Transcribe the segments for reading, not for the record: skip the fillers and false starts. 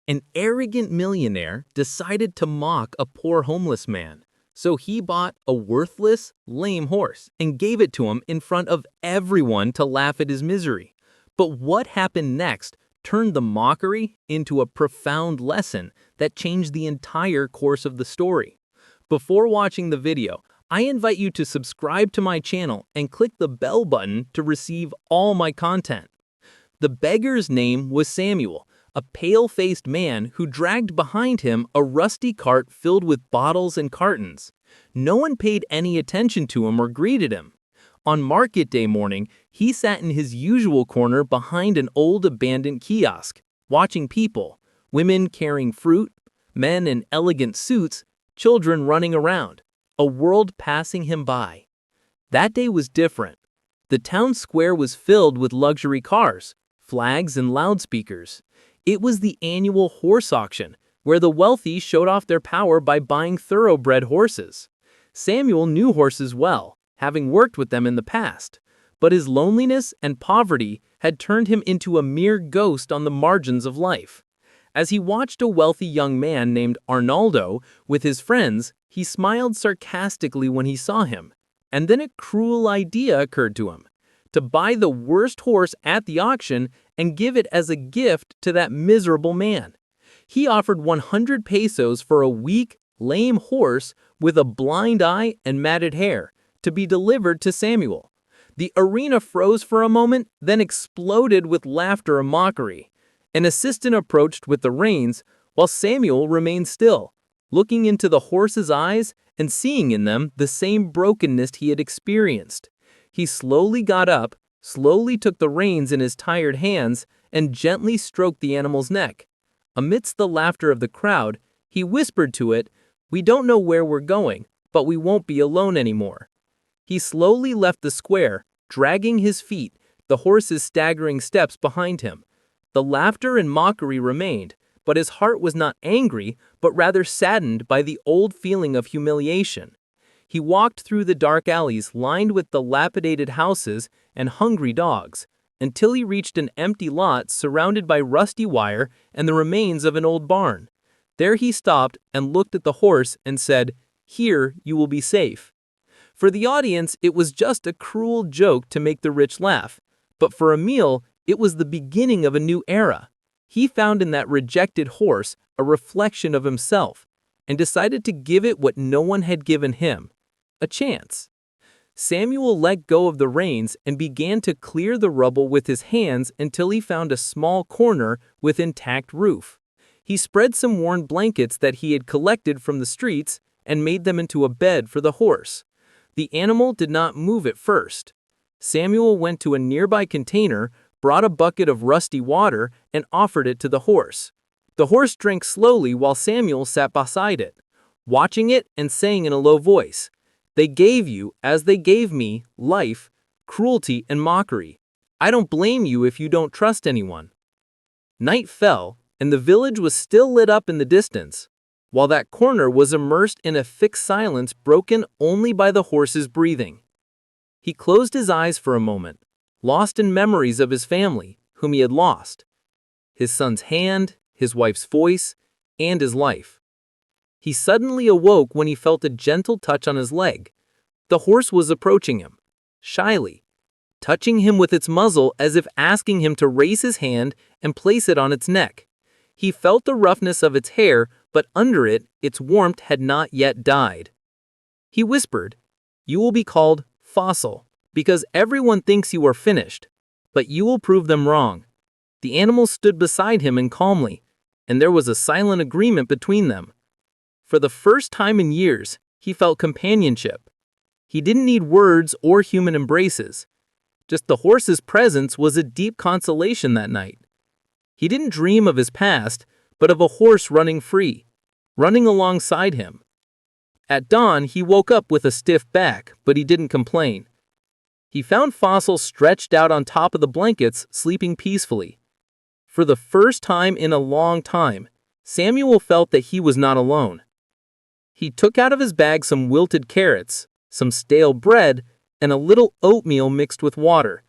An arrogant millionaire decided to mock a poor homeless man. So he bought a worthless, lame horse and gave it to him in front of everyone to laugh at his misery. But what happened next turned the mockery into a profound lesson that changed the entire course of the story. Before watching the video, I invite you to subscribe to my channel and click the bell button to receive all my content. The beggar's name was Samuel, a pale-faced man who dragged behind him a rusty cart filled with bottles and cartons. No one paid any attention to him or greeted him. On market day morning, he sat in his usual corner behind an old abandoned kiosk, watching people, women carrying fruit, men in elegant suits, children running around, a world passing him by. That day was different. The town square was filled with luxury cars, flags, and loudspeakers. It was the annual horse auction, where the wealthy showed off their power by buying thoroughbred horses. Samuel knew horses well, having worked with them in the past, but his loneliness and poverty had turned him into a mere ghost on the margins of life. As he watched a wealthy young man named Arnaldo with his friends, he smiled sarcastically when he saw him. And then a cruel idea occurred to him: to buy the worst horse at the auction and give it as a gift to that miserable man. He offered 100 pesos for a weak, lame horse with a blind eye and matted hair to be delivered to Samuel. The arena froze for a moment, then exploded with laughter and mockery. An assistant approached with the reins, while Samuel remained still, looking into the horse's eyes and seeing in them the same brokenness he had experienced. He slowly got up, slowly took the reins in his tired hands, and gently stroked the animal's neck. Amidst the laughter of the crowd, he whispered to it, "We don't know where we're going, but we won't be alone anymore." He slowly left the square, dragging his feet, the horse's staggering steps behind him. The laughter and mockery remained, but his heart was not angry, but rather saddened by the old feeling of humiliation. He walked through the dark alleys lined with dilapidated houses and hungry dogs, until he reached an empty lot surrounded by rusty wire and the remains of an old barn. There he stopped and looked at the horse and said, "Here you will be safe." For the audience, it was just a cruel joke to make the rich laugh, but for Emil, it was the beginning of a new era. He found in that rejected horse a reflection of himself, and decided to give it what no one had given him: a chance. Samuel let go of the reins and began to clear the rubble with his hands until he found a small corner with intact roof. He spread some worn blankets that he had collected from the streets and made them into a bed for the horse. The animal did not move at first. Samuel went to a nearby container, brought a bucket of rusty water, and offered it to the horse. The horse drank slowly while Samuel sat beside it, watching it and saying in a low voice, "They gave you, as they gave me, life, cruelty, and mockery. I don't blame you if you don't trust anyone." Night fell, and the village was still lit up in the distance, while that corner was immersed in a thick silence broken only by the horse's breathing. He closed his eyes for a moment, lost in memories of his family, whom he had lost, his son's hand, his wife's voice, and his life. He suddenly awoke when he felt a gentle touch on his leg. The horse was approaching him, shyly, touching him with its muzzle as if asking him to raise his hand and place it on its neck. He felt the roughness of its hair, but under it, its warmth had not yet died. He whispered, "You will be called Fossil, because everyone thinks you are finished, but you will prove them wrong." The animal stood beside him and calmly, and there was a silent agreement between them. For the first time in years, he felt companionship. He didn't need words or human embraces. Just the horse's presence was a deep consolation that night. He didn't dream of his past, but of a horse running free, running alongside him. At dawn, he woke up with a stiff back, but he didn't complain. He found Fossil stretched out on top of the blankets, sleeping peacefully. For the first time in a long time, Samuel felt that he was not alone. He took out of his bag some wilted carrots, some stale bread, and a little oatmeal mixed with water.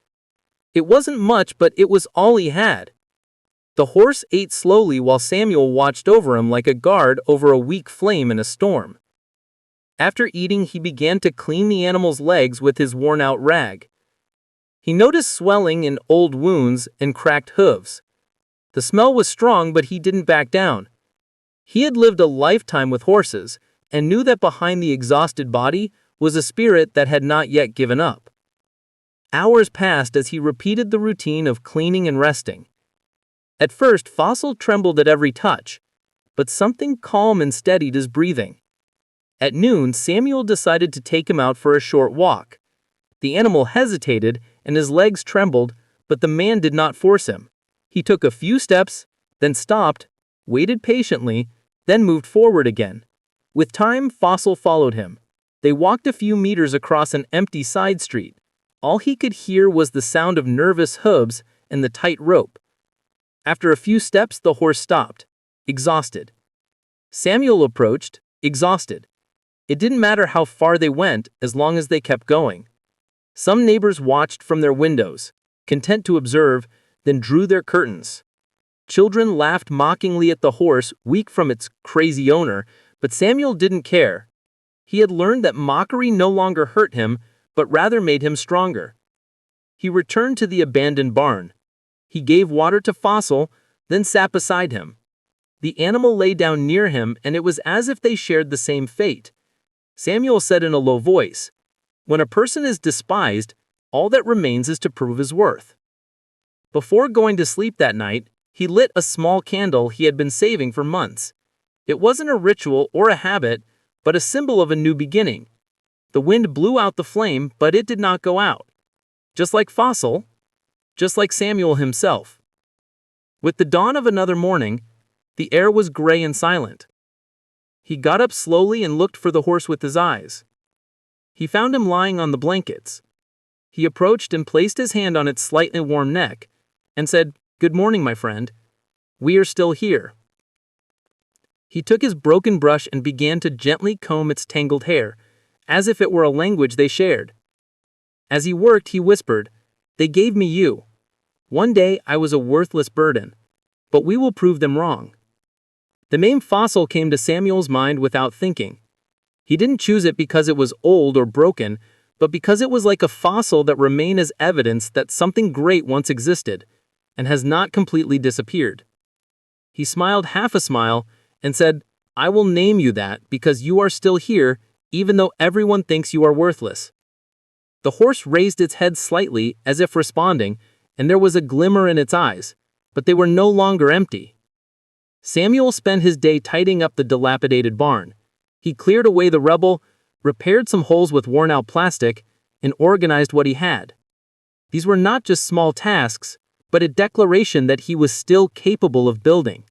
It wasn't much, but it was all he had. The horse ate slowly while Samuel watched over him like a guard over a weak flame in a storm. After eating, he began to clean the animal's legs with his worn-out rag. He noticed swelling and old wounds and cracked hooves. The smell was strong, but he didn't back down. He had lived a lifetime with horses and knew that behind the exhausted body was a spirit that had not yet given up. Hours passed as he repeated the routine of cleaning and resting. At first, Fossil trembled at every touch, but something calm and steadied his breathing. At noon, Samuel decided to take him out for a short walk. The animal hesitated and his legs trembled, but the man did not force him. He took a few steps, then stopped, waited patiently, then moved forward again. With time, Fossil followed him. They walked a few meters across an empty side street. All he could hear was the sound of nervous hooves and the tight rope. After a few steps, the horse stopped, exhausted. Samuel approached, exhausted. It didn't matter how far they went as long as they kept going. Some neighbors watched from their windows, content to observe, then drew their curtains. Children laughed mockingly at the horse, weak from its crazy owner, but Samuel didn't care. He had learned that mockery no longer hurt him, but rather made him stronger. He returned to the abandoned barn. He gave water to Fossil, then sat beside him. The animal lay down near him, and it was as if they shared the same fate. Samuel said in a low voice, "When a person is despised, all that remains is to prove his worth." Before going to sleep that night, he lit a small candle he had been saving for months. It wasn't a ritual or a habit, but a symbol of a new beginning. The wind blew out the flame, but it did not go out. Just like Fossil, just like Samuel himself. With the dawn of another morning, the air was gray and silent. He got up slowly and looked for the horse with his eyes. He found him lying on the blankets. He approached and placed his hand on its slightly warm neck and said, "Good morning, my friend. We are still here." He took his broken brush and began to gently comb its tangled hair, as if it were a language they shared. As he worked, he whispered, "They gave me you. One day I was a worthless burden, but we will prove them wrong." The name Fossil came to Samuel's mind without thinking. He didn't choose it because it was old or broken, but because it was like a fossil that remained as evidence that something great once existed and has not completely disappeared. He smiled half a smile and said, "I will name you that because you are still here, even though everyone thinks you are worthless." The horse raised its head slightly as if responding, and there was a glimmer in its eyes, but they were no longer empty. Samuel spent his day tidying up the dilapidated barn. He cleared away the rubble, repaired some holes with worn-out plastic, and organized what he had. These were not just small tasks, but a declaration that he was still capable of building.